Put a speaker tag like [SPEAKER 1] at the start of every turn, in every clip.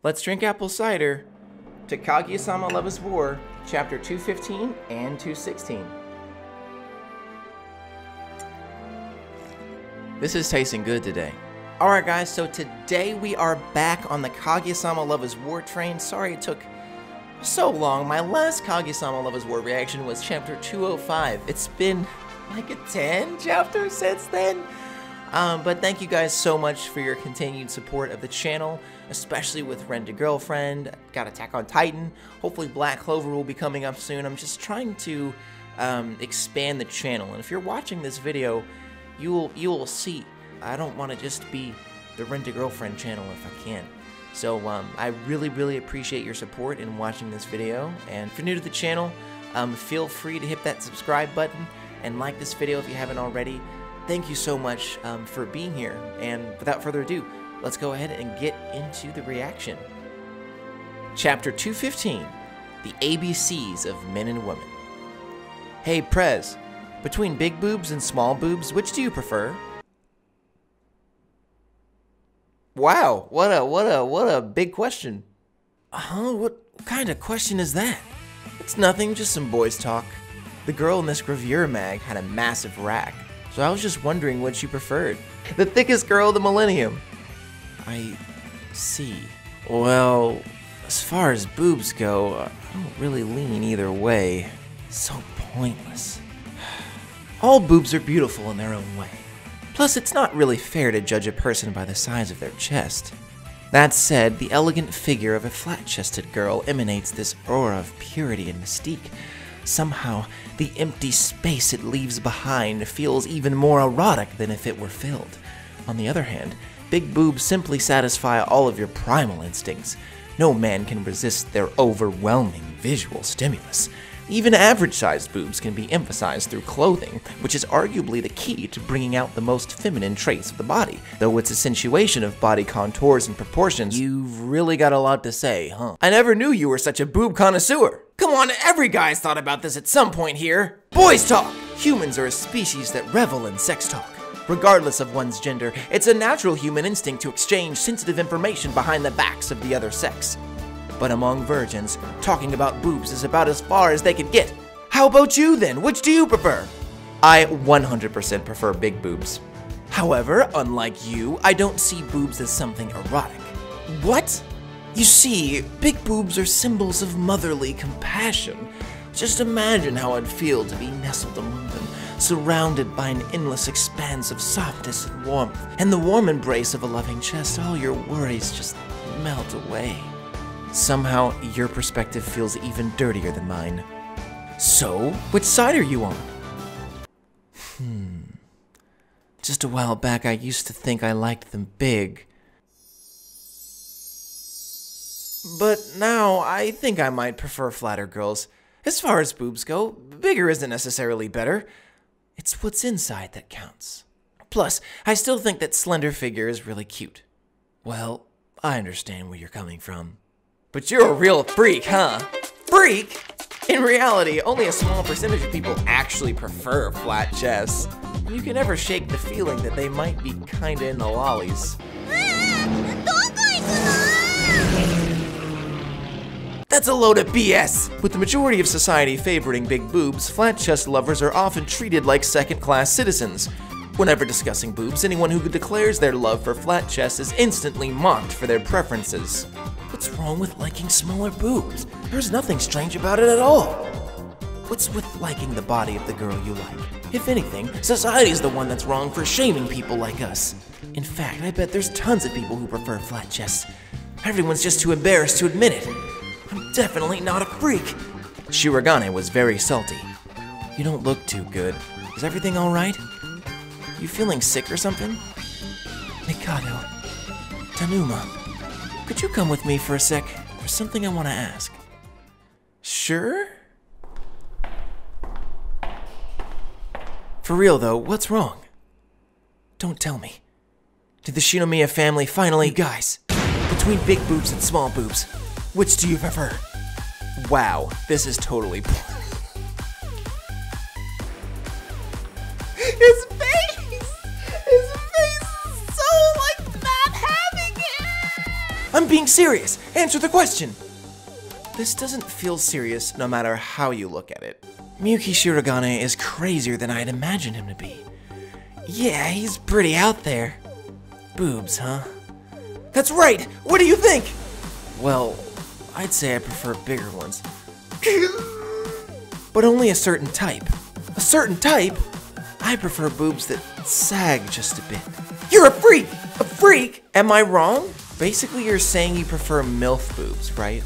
[SPEAKER 1] Let's drink apple cider to Kaguya-Sama Love is War, chapter 215 and 216. This is tasting good today. Alright guys, so today we are back on the Kaguya-Sama Love is War train. Sorry it took so long. My last Kaguya-Sama Love is War reaction was chapter 205. It's been like a 10 chapter since then. But thank you guys so much for your continued support of the channel, especially with Rent a Girlfriend, got Attack on Titan, hopefully Black Clover will be coming up soon. I'm just trying to expand the channel, and if you're watching this video, you will see I don't want to just be the Rent a Girlfriend channel if I can. So I really appreciate your support in watching this video, and if you're new to the channel, feel free to hit that subscribe button and like this video if you haven't already. Thank you so much for being here, and without further ado, let's go ahead and get into the reaction. Chapter 215, The ABCs of Men and Women. Hey Prez, between big boobs and small boobs, which do you prefer? Wow, what a big question. Huh? What kind of question is that? It's nothing, just some boys talk. The girl in this gravure mag had a massive rack, so I was just wondering what you preferred. The thickest girl of the millennium. I see. Well, as far as boobs go, I don't really lean either way. So pointless. All boobs are beautiful in their own way. Plus, it's not really fair to judge a person by the size of their chest. That said, the elegant figure of a flat-chested girl emanates this aura of purity and mystique. Somehow, the empty space it leaves behind feels even more erotic than if it were filled. On the other hand, big boobs simply satisfy all of your primal instincts. No man can resist their overwhelming visual stimulus. Even average-sized boobs can be emphasized through clothing, which is arguably the key to bringing out the most feminine traits of the body, though its accentuation of body contours and proportions. You've really got a lot to say, huh? I never knew you were such a boob connoisseur. Come on, every guy's thought about this at some point here. Boys talk! Humans are a species that revel in sex talk. Regardless of one's gender, it's a natural human instinct to exchange sensitive information behind the backs of the other sex. But among virgins, talking about boobs is about as far as they can get. How about you then? Which do you prefer? I 100% prefer big boobs. However, unlike you, I don't see boobs as something erotic. What? You see, big boobs are symbols of motherly compassion. Just imagine how I'd feel to be nestled among them, surrounded by an endless expanse of softness and warmth. And the warm embrace of a loving chest, all your worries just melt away. Somehow, your perspective feels even dirtier than mine. So, which side are you on? Just a while back, I used to think I liked them big. But now, I think I might prefer flatter girls. As far as boobs go, bigger isn't necessarily better. It's what's inside that counts. Plus, I still think that slender figure is really cute. Well, I understand where you're coming from. But you're a real freak, huh? Freak? In reality, only a small percentage of people actually prefer flat chests. You can never shake the feeling that they might be kinda in the lollies. That's a load of BS! With the majority of society favoring big boobs, flat chest lovers are often treated like second-class citizens. Whenever discussing boobs, anyone who declares their love for flat chests is instantly mocked for their preferences. What's wrong with liking smaller boobs? There's nothing strange about it at all. What's with liking the body of the girl you like? If anything, society's the one that's wrong for shaming people like us. In fact, I bet there's tons of people who prefer flat chests. Everyone's just too embarrassed to admit it. I'm definitely not a freak. Shirogane was very salty. You don't look too good. Is everything alright? You feeling sick or something? Mikado, Tanuma, could you come with me for a sec? There's something I want to ask. Sure? For real though, what's wrong? Don't tell me. Did the Shinomiya family finally— You guys, between big boobs and small boobs, which do you prefer? Wow, this is totally His face is so like not having it. I'm being serious. Answer the question. This doesn't feel serious no matter how you look at it. Miyuki Shirogane is crazier than I'd imagined him to be. Yeah, he's pretty out there. Boobs, huh? That's right! What do you think? Well, I'd say I prefer bigger ones. But only a certain type. A certain type? I prefer boobs that sag just a bit. You're a freak! A freak? Am I wrong? Basically, you're saying you prefer MILF boobs, right?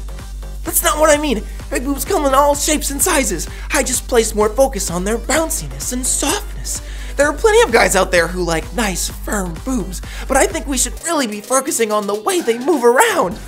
[SPEAKER 1] That's not what I mean! Big boobs come in all shapes and sizes. I just place more focus on their bounciness and softness. There are plenty of guys out there who like nice, firm boobs, but I think we should really be focusing on the way they move around.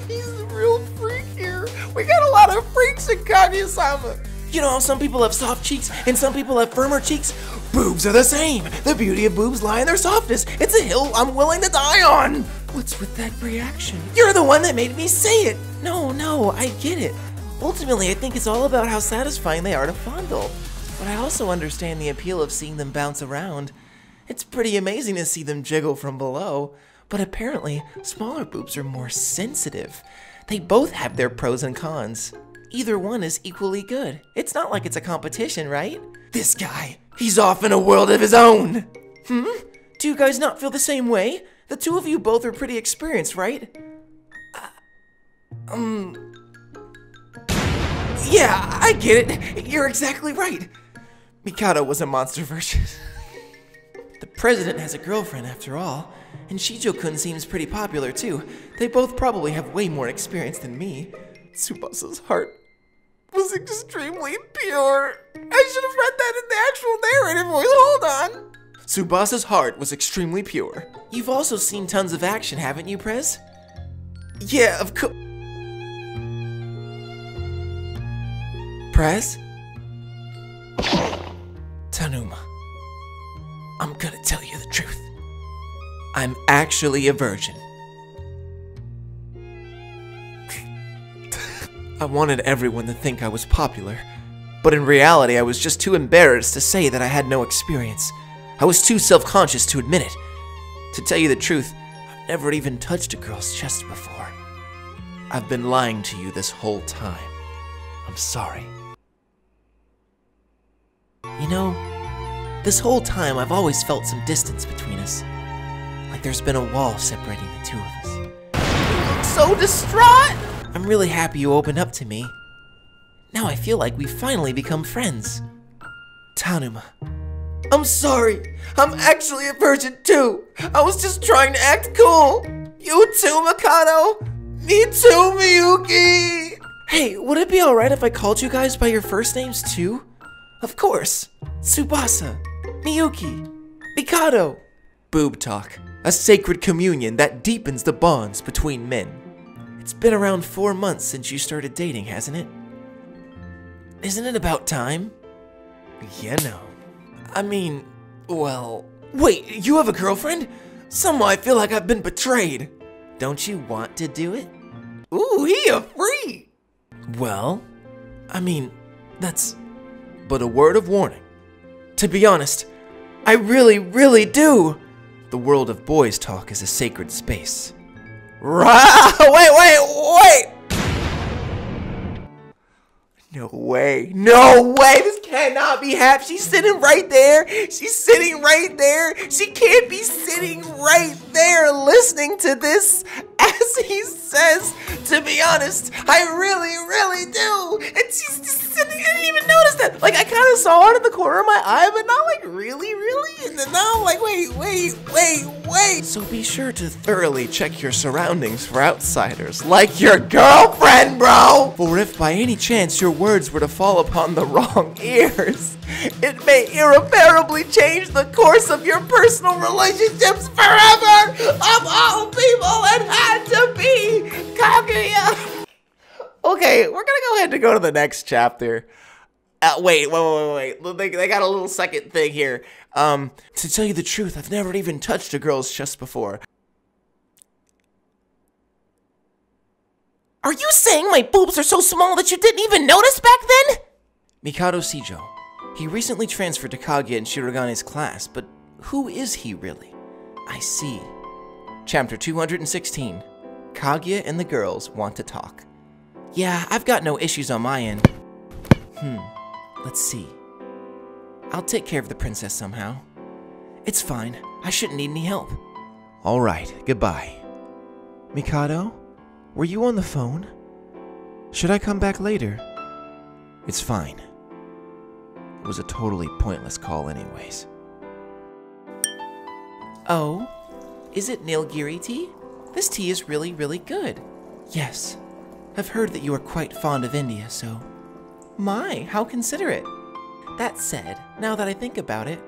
[SPEAKER 1] He's a real freak here. We got a lot of freaks in Kaguya-Sama. You know how some people have soft cheeks and some people have firmer cheeks? Boobs are the same. The beauty of boobs lie in their softness. It's a hill I'm willing to die on. What's with that reaction? You're the one that made me say it. No, I get it. Ultimately, I think it's all about how satisfying they are to fondle. But I also understand the appeal of seeing them bounce around. It's pretty amazing to see them jiggle from below. But apparently, smaller boobs are more sensitive. They both have their pros and cons. Either one is equally good. It's not like it's a competition, right? This guy, he's off in a world of his own. Do you guys not feel the same way? The two of you both are pretty experienced, right? Yeah, I get it. You're exactly right. Mikado was a monster version. The president has a girlfriend after all, and Shijo-kun seems pretty popular too. They both probably have way more experience than me. Tsubasa's heart was extremely pure. I should have read that in the actual narrative voice. Hold on. Tsubasa's heart was extremely pure. You've also seen tons of action, haven't you, Prez? Yeah, of course. Prez? Tanuma, I'm gonna tell you the truth. I'm actually a virgin. I wanted everyone to think I was popular, but in reality I was just too embarrassed to say that I had no experience. I was too self-conscious to admit it. To tell you the truth, I've never even touched a girl's chest before. I've been lying to you this whole time. I'm sorry. You know, this whole time I've always felt some distance between us. Like there's been a wall separating the two of us. You look so distraught! I'm really happy you opened up to me. Now I feel like we've finally become friends. Tanuma. I'm sorry. I'm actually a virgin too. I was just trying to act cool. You too, Mikado. Me too, Miyuki. Hey, would it be alright if I called you guys by your first names too? Of course. Tsubasa, Miyuki, Mikado. Boob talk. A sacred communion that deepens the bonds between men. It's been around 4 months since you started dating, hasn't it? Isn't it about time? You know. I mean, well... Wait, you have a girlfriend? Somehow I feel like I've been betrayed. Don't you want to do it? Ooh, he a freak! Well, I mean, that's... but a word of warning. To be honest, I really do! The world of boys talk is a sacred space. Wait! No way, this cannot be happening. She's sitting right there. She can't be sitting right there listening to this as he says, to be honest, I really do. And she's just sitting, I didn't even notice that. Like, I kind of saw it in the corner of my eye, but not like really. And then now I'm like, wait. So be sure to thoroughly check your surroundings for outsiders, like your girlfriend, bro. For if by any chance your words were to fall upon the wrong ears, it may irreparably change the course of your personal relationships forever. Of all people, it had to be Kaguya. Okay, we're gonna go ahead and go to the next chapter. Wait. They got a little second thing here. To tell you the truth, I've never even touched a girl's chest before. Are you saying my boobs are so small that you didn't even notice back then? Mikado Shijo. He recently transferred to Kaguya and Shirogane's class, but who is he really? I see. Chapter 216. Kaguya and the girls want to talk. Yeah, I've got no issues on my end. Let's see. I'll take care of the princess somehow. It's fine. I shouldn't need any help. All right, goodbye. Mikado, were you on the phone? Should I come back later? It's fine. It was a totally pointless call anyways. Oh, is it Nilgiri tea? This tea is really, really good. Yes, I've heard that you are quite fond of India, so... My, how considerate. That said, now that I think about it,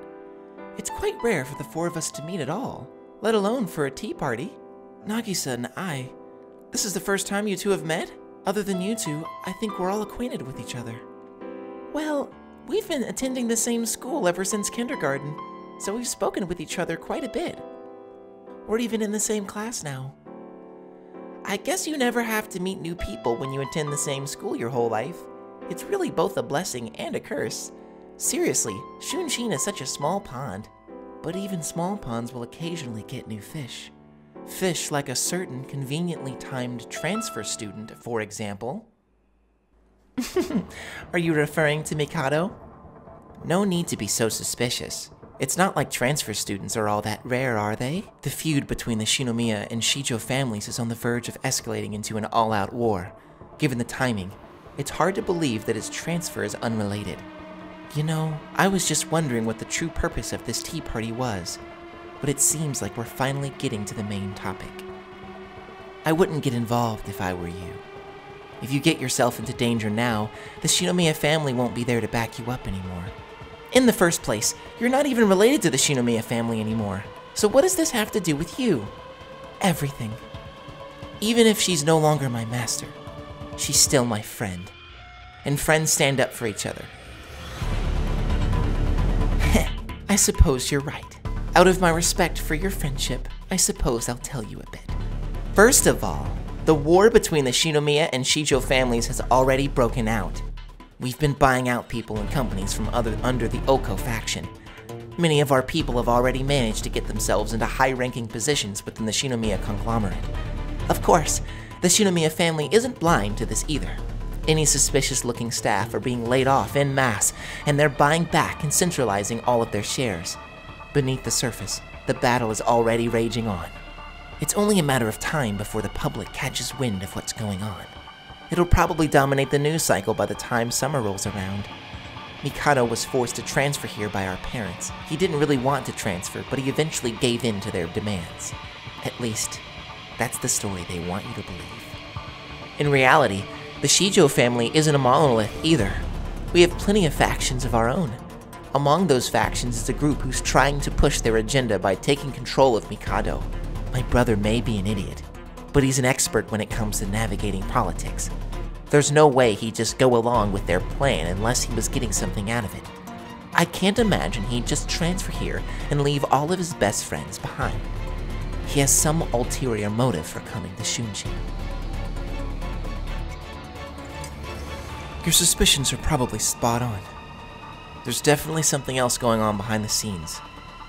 [SPEAKER 1] it's quite rare for the four of us to meet at all, let alone for a tea party. Nagisa and I, this is the first time you two have met? Other than you two, I think we're all acquainted with each other. Well, we've been attending the same school ever since kindergarten, so we've spoken with each other quite a bit. We're even in the same class now. I guess you never have to meet new people when you attend the same school your whole life. It's really both a blessing and a curse. Seriously, Shunshin is such a small pond. But even small ponds will occasionally get new fish. Fish like a certain conveniently timed transfer student, for example. Are you referring to Mikado? No need to be so suspicious. It's not like transfer students are all that rare, are they? The feud between the Shinomiya and Shijo families is on the verge of escalating into an all-out war. Given the timing, it's hard to believe that its transfer is unrelated. You know, I was just wondering what the true purpose of this tea party was, but it seems like we're finally getting to the main topic. I wouldn't get involved if I were you. If you get yourself into danger now, the Shinomiya family won't be there to back you up anymore. In the first place, you're not even related to the Shinomiya family anymore, so what does this have to do with you? Everything. Even if she's no longer my master, she's still my friend. And friends stand up for each other. I suppose you're right. Out of my respect for your friendship, I suppose I'll tell you a bit. First of all, the war between the Shinomiya and Shijo families has already broken out. We've been buying out people and companies from under the Oko faction. Many of our people have already managed to get themselves into high-ranking positions within the Shinomiya conglomerate. Of course, the Shinomiya family isn't blind to this either. Any suspicious-looking staff are being laid off en masse, and they're buying back and centralizing all of their shares. Beneath the surface, the battle is already raging on. It's only a matter of time before the public catches wind of what's going on. It'll probably dominate the news cycle by the time summer rolls around. Mikado was forced to transfer here by our parents. He didn't really want to transfer, but he eventually gave in to their demands. At least, that's the story they want you to believe. In reality, the Shijo family isn't a monolith either. We have plenty of factions of our own. Among those factions is a group who's trying to push their agenda by taking control of Mikado. My brother may be an idiot, but he's an expert when it comes to navigating politics. There's no way he'd just go along with their plan unless he was getting something out of it. I can't imagine he'd just transfer here and leave all of his best friends behind. He has some ulterior motive for coming to Shunshin. Your suspicions are probably spot on. There's definitely something else going on behind the scenes.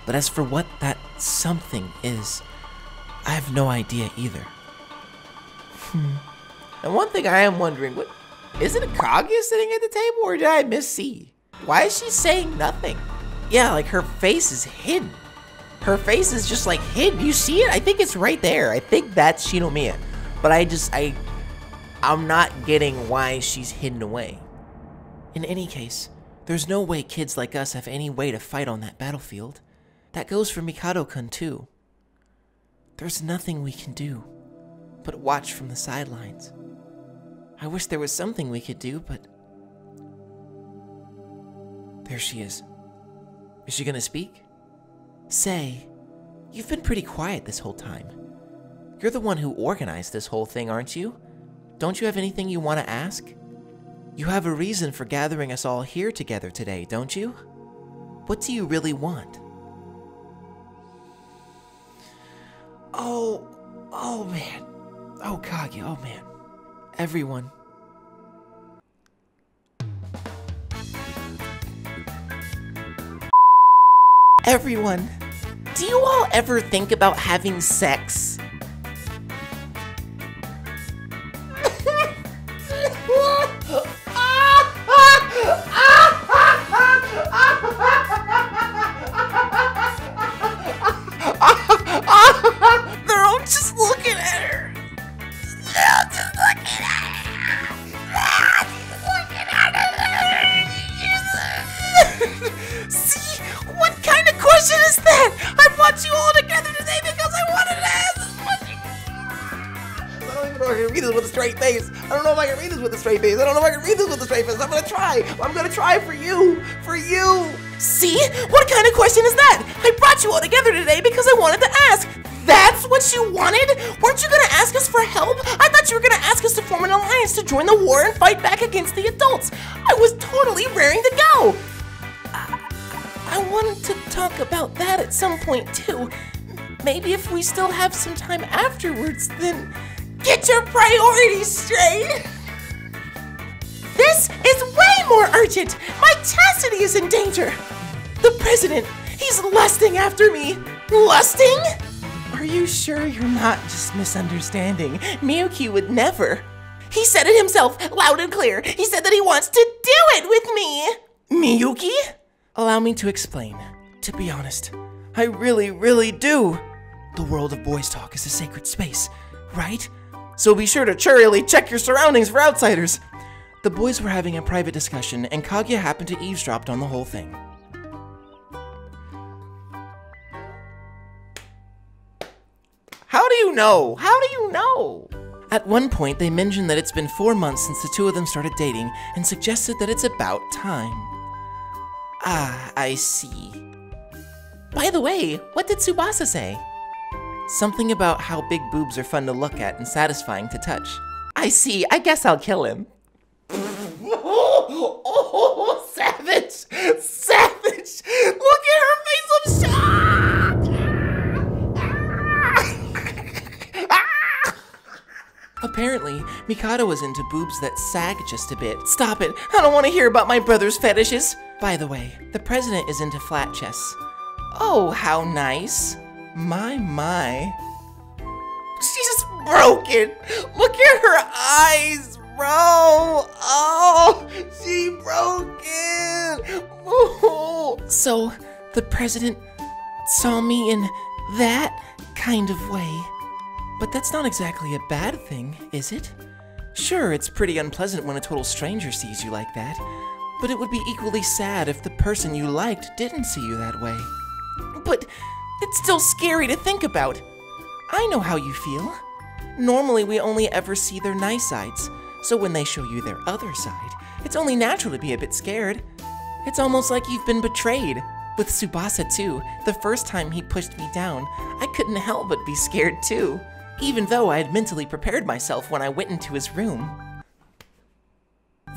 [SPEAKER 1] But as for what that something is, I have no idea either. And one thing I am wondering, what is it Kaguya sitting at the table, or did I miss-see? Why is she saying nothing? Yeah, like her face is hidden. Her face is just like hidden. You see it? I think it's right there. I think that's Shinomiya. But I'm not getting why she's hidden away. In any case, there's no way kids like us have any way to fight on that battlefield. That goes for Mikado-kun too. There's nothing we can do but watch from the sidelines. I wish there was something we could do, but... There she is. Is she gonna speak? Say, you've been pretty quiet this whole time. You're the one who organized this whole thing, aren't you? Don't you have anything you want to ask? You have a reason for gathering us all here together today, don't you? What do you really want? Oh man. Oh Kaguya, oh man. Everyone. Everyone, do you all ever think about having sex? They're all just looking at her. They're just looking at her. They're just looking at her. See? What kind of question is that? I brought you all together today because I wanted to ask this question. I don't even know if I can read this with a straight face. I don't know if I can read this with a straight face. I don't know if I can read this with a straight face. I'm gonna try. I'm gonna try for you. For you. See? What kind of question is that? I brought you all together today because I wanted to ask. That's what you wanted? Weren't you gonna ask us for help? I thought you were gonna ask us to form an alliance to join the war and fight back against the adults. I was totally raring to go. I wanted to talk about that at some point too. Maybe if we still have some time afterwards, then get your priorities straight. This is way more urgent. My chastity is in danger. The president, he's lusting after me. Lusting? Are you sure you're not just misunderstanding? Miyuki would never. He said it himself, loud and clear. He said that he wants to do it with me. Miyuki? Allow me to explain. To be honest, I really do. The world of boys talk is a sacred space, right? So be sure to cheerily check your surroundings for outsiders. The boys were having a private discussion, and Kaguya happened to eavesdrop on the whole thing. How do you know? How do you know? At one point, they mentioned that it's been 4 months since the two of them started dating, and suggested that it's about time. Ah, I see. By the way, what did Tsubasa say? Something about how big boobs are fun to look at and satisfying to touch. I see, I guess I'll kill him. Oh, savage! Savage! Look at her face of shock! Apparently, Mikado was into boobs that sag just a bit. Stop it! I don't want to hear about my brother's fetishes! By the way, the president is into flat chests. Oh, how nice. My. She's broken! Look at her eyes, bro! Oh, she broken! Oh. So, the president saw me in that kind of way. But that's not exactly a bad thing, is it? Sure, it's pretty unpleasant when a total stranger sees you like that, but it would be equally sad if the person you liked didn't see you that way. But it's still scary to think about. I know how you feel. Normally, we only ever see their nice sides, so when they show you their other side, it's only natural to be a bit scared. It's almost like you've been betrayed. With Tsubasa too, the first time he pushed me down, I couldn't help but be scared too, even though I had mentally prepared myself when I went into his room.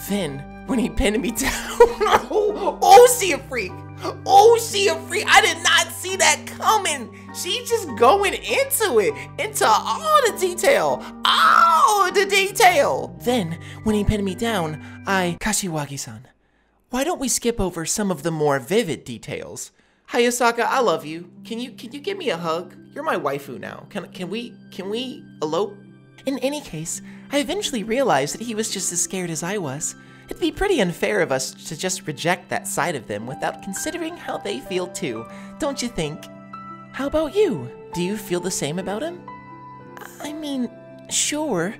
[SPEAKER 1] Then, when he pinned me down, oh, she a freak! Oh, she a freak! I did not see that coming! She just going into it, into all the detail! All the detail! Then, when he pinned me down, Kashiwagi-san, why don't we skip over some of the more vivid details? Hayasaka, I love you. Can you give me a hug? You're my waifu now. Can we elope? In any case, I eventually realized that he was just as scared as I was. It'd be pretty unfair of us to just reject that side of them without considering how they feel too, don't you think? How about you? Do you feel the same about him? I mean, sure.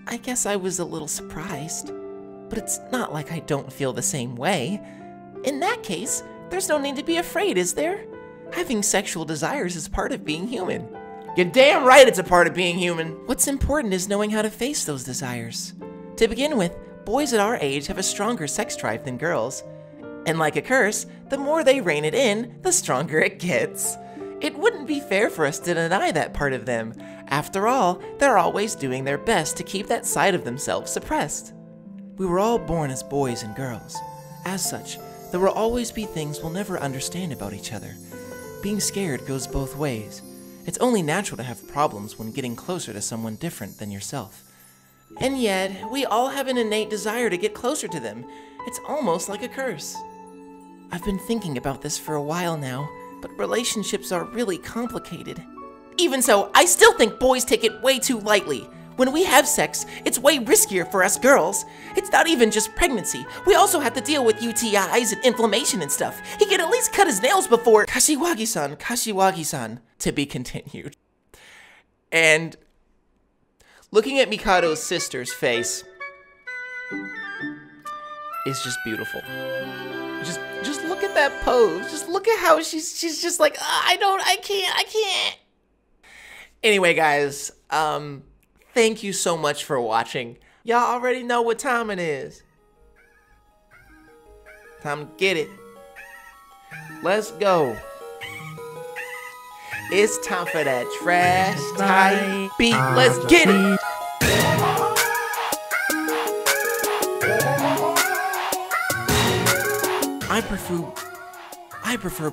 [SPEAKER 1] I guess I was a little surprised. But it's not like I don't feel the same way. In that case, there's no need to be afraid, is there? Having sexual desires is part of being human. You're damn right it's a part of being human. What's important is knowing how to face those desires. To begin with, boys at our age have a stronger sex drive than girls. And like a curse, the more they rein it in, the stronger it gets. It wouldn't be fair for us to deny that part of them. After all, they're always doing their best to keep that side of themselves suppressed. We were all born as boys and girls. As such, there will always be things we'll never understand about each other. Being scared goes both ways. It's only natural to have problems when getting closer to someone different than yourself. And yet, we all have an innate desire to get closer to them. It's almost like a curse. I've been thinking about this for a while now. But relationships are really complicated. Even so, I still think boys take it way too lightly. When we have sex, it's way riskier for us girls. It's not even just pregnancy. We also have to deal with UTIs and inflammation and stuff. He can at least cut his nails before Kashiwagi-san, to be continued. And looking at Mikado's sister's face is just beautiful. Just look at that pose. Just look at how she's just like, I can't. Anyway, guys, thank you so much for watching. Y'all already know what time it is. Time to get it. Let's go. It's time for that trash type beat. Let's get it. I prefer